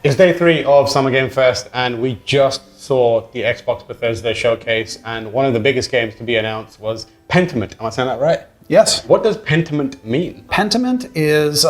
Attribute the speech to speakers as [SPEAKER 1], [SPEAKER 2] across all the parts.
[SPEAKER 1] It's day 3 of Summer Game Fest, and we just saw the Xbox Bethesda Showcase, and one of the biggest games to be announced was Pentiment. Am I saying that right?
[SPEAKER 2] Yes.
[SPEAKER 1] What does Pentiment mean?
[SPEAKER 2] Pentiment is,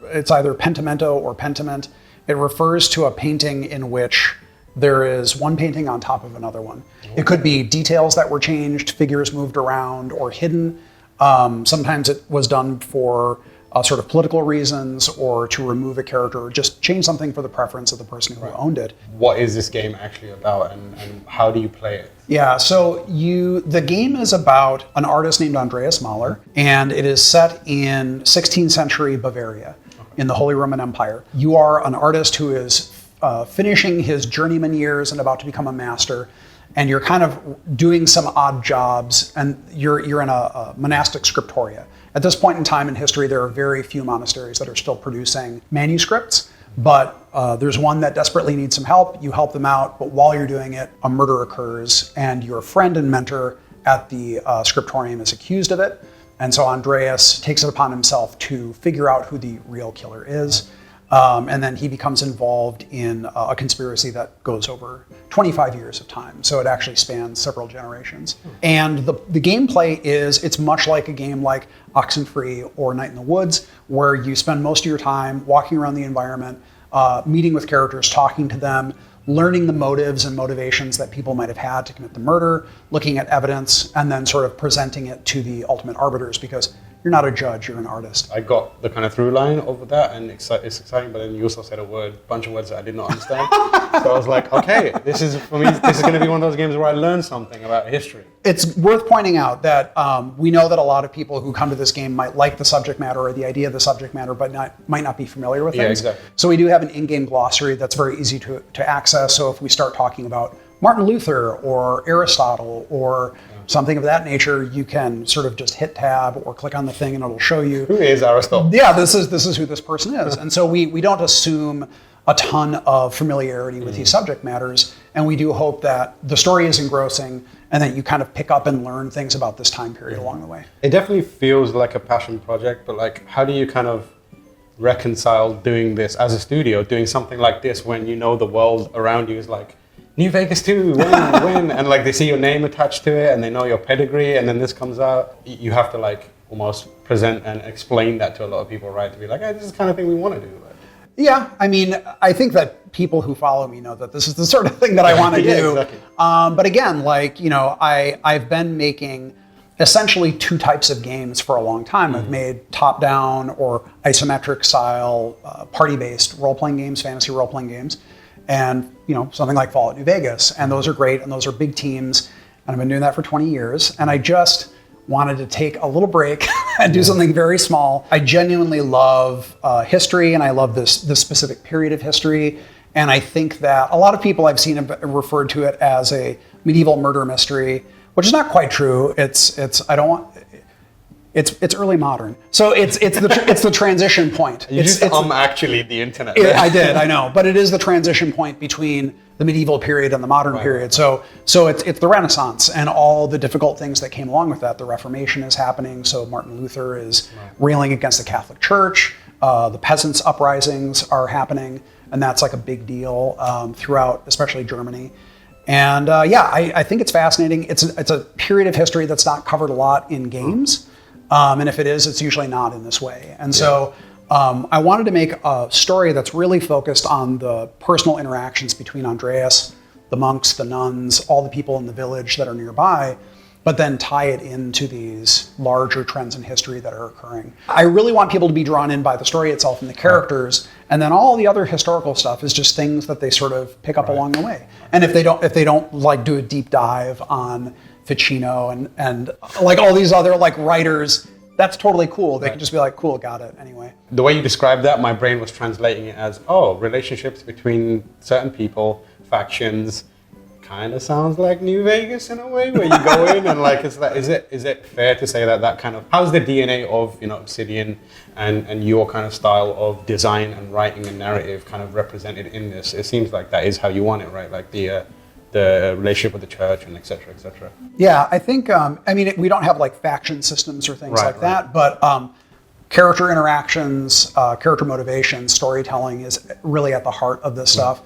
[SPEAKER 2] it's either pentimento or pentiment. It refers to a painting in which there is one painting on top of another one. It could be details that were changed, figures moved around, or hidden. Sometimes it was done for sort of political reasons, or to remove a character, or just change something for the preference of the person who owned it.
[SPEAKER 1] What is this game actually about, and how do you play it?
[SPEAKER 2] Yeah, so the game is about an artist named Andreas Mahler, and it is set in 16th century Bavaria in the Holy Roman Empire. You are an artist who is finishing his journeyman years and about to become a master, and you're kind of doing some odd jobs, and you're in a monastic scriptoria. At this point in time in history, there are very few monasteries that are still producing manuscripts, but there's one that desperately needs some help. You help them out, but while you're doing it, a murder occurs, and your friend and mentor at the scriptorium is accused of it. And so Andreas takes it upon himself to figure out who the real killer is. And then he becomes involved in a conspiracy that goes over 25 years of time. So it actually spans several generations. And the gameplay it's much like a game like Oxenfree or Night in the Woods, where you spend most of your time walking around the environment, meeting with characters, talking to them, learning the motives and motivations that people might have had to commit the murder, looking at evidence, and then sort of presenting it to the ultimate arbiters, because you're not a judge, you're an artist.
[SPEAKER 1] I got the kind of through line of that, and it's exciting, but then you also said a bunch of words that I did not understand. So I was like, okay, this is going to be one of those games where I learn something about history.
[SPEAKER 2] It's worth pointing out that we know that a lot of people who come to this game might like the subject matter or the idea of the subject matter, but might not be familiar with things.
[SPEAKER 1] Yeah, exactly.
[SPEAKER 2] So we do have an in-game glossary that's very easy to access. So if we start talking about Martin Luther or Aristotle or something of that nature, you can sort of just hit tab or click on the thing and it'll show you.
[SPEAKER 1] Who is Aristotle?
[SPEAKER 2] Yeah, this is who this person is. And so we don't assume a ton of familiarity with these subject matters, and we do hope that the story is engrossing and that you kind of pick up and learn things about this time period along the way.
[SPEAKER 1] It definitely feels like a passion project, but like, how do you kind of reconcile doing this as a studio, doing something like this when you know the world around you is like, New Vegas 2, when? And like they see your name attached to it and they know your pedigree, and then this comes out. You have to like almost present and explain that to a lot of people, right? To be like, hey, this is the kind of thing we want to do.
[SPEAKER 2] Yeah, I mean, I think that people who follow me know that this is the sort of thing that I want to do.
[SPEAKER 1] Exactly.
[SPEAKER 2] But again, like, you know, I've been making essentially two types of games for a long time. I've made top-down or isometric style party-based role-playing games, fantasy role-playing games, and, you know, something like Fallout New Vegas. And those are great, and those are big teams. And I've been doing that for 20 years. And I just wanted to take a little break and do something very small. I genuinely love history, and I love this specific period of history. And I think that a lot of people I've seen have referred to it as a medieval murder mystery, which is not quite true. It's early modern. So it's the transition point.
[SPEAKER 1] It's actually the internet.
[SPEAKER 2] I did, I know, but it is the transition point between the medieval period and the modern period. So it's the Renaissance and all the difficult things that came along with that. The Reformation is happening, so Martin Luther is railing against the Catholic Church. The peasants' uprisings are happening, and that's like a big deal throughout, especially Germany. And I think it's fascinating. It's a period of history that's not covered a lot in games, and if it is, it's usually not in this way. And so I wanted to make a story that's really focused on the personal interactions between Andreas, the monks, the nuns, all the people in the village that are nearby, but then tie it into these larger trends in history that are occurring. I really want people to be drawn in by the story itself and the characters, and then all the other historical stuff is just things that they sort of pick up along the way. And if they don't like do a deep dive on Ficino and like all these other like writers, that's totally cool. They can just be like, cool, got it, anyway.
[SPEAKER 1] The way you described that, my brain was translating it as, relationships between certain people, factions. Kind of sounds like New Vegas in a way, where you go in and like, is it fair to say that kind of, how's the DNA of, Obsidian and your kind of style of design and writing and narrative kind of represented in this? It seems like that is how you want it, right? Like the relationship with the church and et cetera, et cetera.
[SPEAKER 2] Yeah, I think, we don't have like faction systems or things that, but character interactions, character motivation, storytelling is really at the heart of this stuff.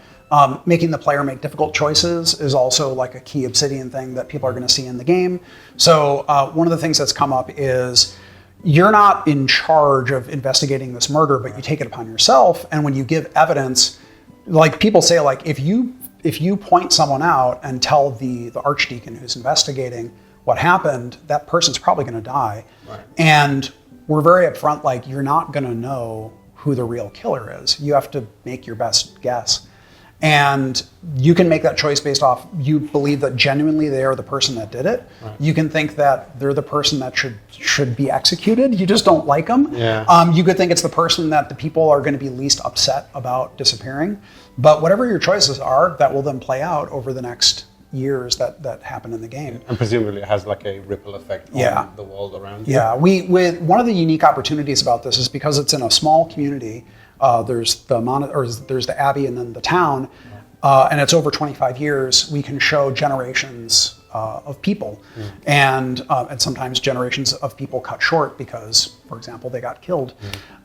[SPEAKER 2] Making the player make difficult choices is also like a key Obsidian thing that people are going to see in the game. So one of the things that's come up is you're not in charge of investigating this murder, but you take it upon yourself. And when you give evidence, like people say, like if you point someone out and tell the archdeacon who's investigating what happened, that person's probably going to die.
[SPEAKER 1] Right.
[SPEAKER 2] And we're very upfront, like you're not going to know who the real killer is. You have to make your best guess. And you can make that choice based off, you believe that genuinely they are the person that did it.
[SPEAKER 1] Right.
[SPEAKER 2] You can think that they're the person that should be executed. You just don't like them.
[SPEAKER 1] Yeah.
[SPEAKER 2] You could think it's the person that the people are going to be least upset about disappearing. But whatever your choices are, that will then play out over the next years that happen in the game.
[SPEAKER 1] And presumably it has like a ripple effect on the world around you.
[SPEAKER 2] Yeah, with one of the unique opportunities about this is because it's in a small community. There's the abbey and then the town, and it's over 25 years. We can show generations of people, and sometimes generations of people cut short because, for example, they got killed.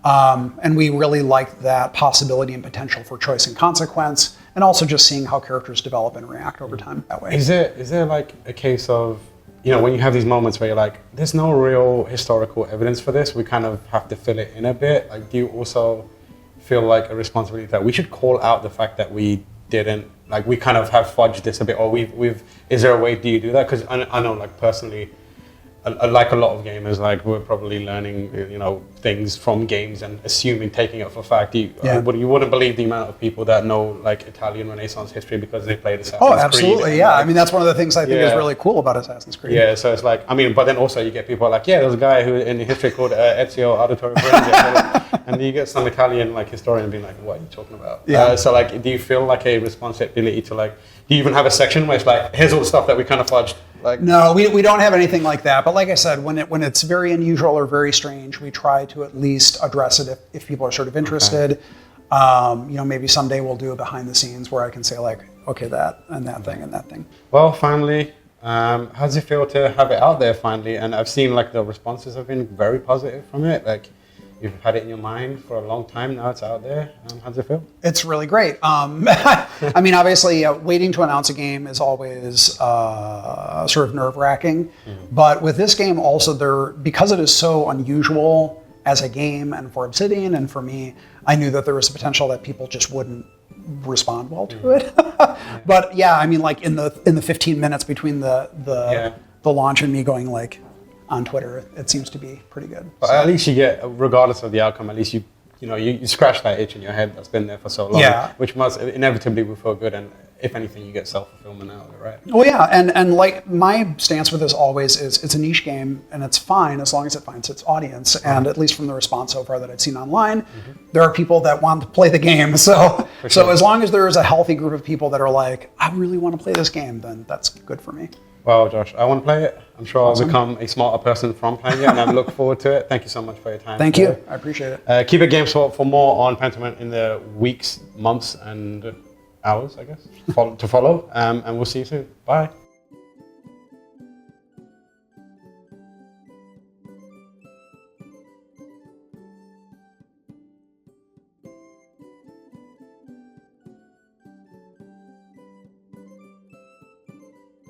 [SPEAKER 2] And we really like that possibility and potential for choice and consequence, and also just seeing how characters develop and react over time that way.
[SPEAKER 1] Is there like a case of, when you have these moments where you're like, there's no real historical evidence for this, we kind of have to fill it in a bit? Like, do you also feel like a responsibility that we should call out the fact that we didn't, like we kind of have fudged this a bit, or is there a way do you do that? Because I know, like personally, like a lot of gamers, like we're probably learning, things from games and taking it for fact. You wouldn't believe the amount of people that know like Italian Renaissance history because they played Assassin's Creed.
[SPEAKER 2] Oh, absolutely,
[SPEAKER 1] Creed.
[SPEAKER 2] Yeah. I mean, that's one of the things I think is really cool about Assassin's Creed.
[SPEAKER 1] Yeah, so it's like, but then also you get people like, there's a guy who in history called Ezio Auditore Firenze, and you get some Italian like historian being like, what are you talking about?
[SPEAKER 2] Yeah.
[SPEAKER 1] So like, do you feel like a responsibility to like, do you even have a section where it's like, here's all the stuff that we kind of fudged? Like,
[SPEAKER 2] no, we don't have anything like that. But like I said, when it's very unusual or very strange, we try to at least address it if people are sort of interested. Okay. Maybe someday we'll do a behind the scenes where I can say like, okay, that and that thing and that thing.
[SPEAKER 1] Well, finally, how does it feel to have it out there finally? And I've seen like the responses have been very positive from it. Like, you've had it in your mind for a long time. Now it's out there. How does it feel?
[SPEAKER 2] It's really great. I mean, obviously, waiting to announce a game is always sort of nerve-wracking. But with this game also, because it is so unusual as a game and for Obsidian and for me, I knew that there was a potential that people just wouldn't respond well to it. But yeah, I mean, like in the 15 minutes between the launch and me going like, on Twitter, it seems to be pretty good.
[SPEAKER 1] But at least you get, regardless of the outcome, at least you scratch that itch in your head that's been there for so long, which must inevitably will feel good. And if anything, you get self-fulfillment out of it, right?
[SPEAKER 2] Well, yeah, and like my stance with this always is it's a niche game and it's fine as long as it finds its audience. And at least from the response so far that I've seen online, there are people that want to play the game. So as long as there is a healthy group of people that are like, I really want to play this game, then that's good for me.
[SPEAKER 1] Well, Josh, I want to play it. I'm sure I'll become a smarter person from playing it, and I look forward to it. Thank you so much for your time.
[SPEAKER 2] Thank you. I appreciate it.
[SPEAKER 1] Keep it GameSpot for more on Pentiment in the weeks, months, and hours, I guess, to follow. And we'll see you soon. Bye.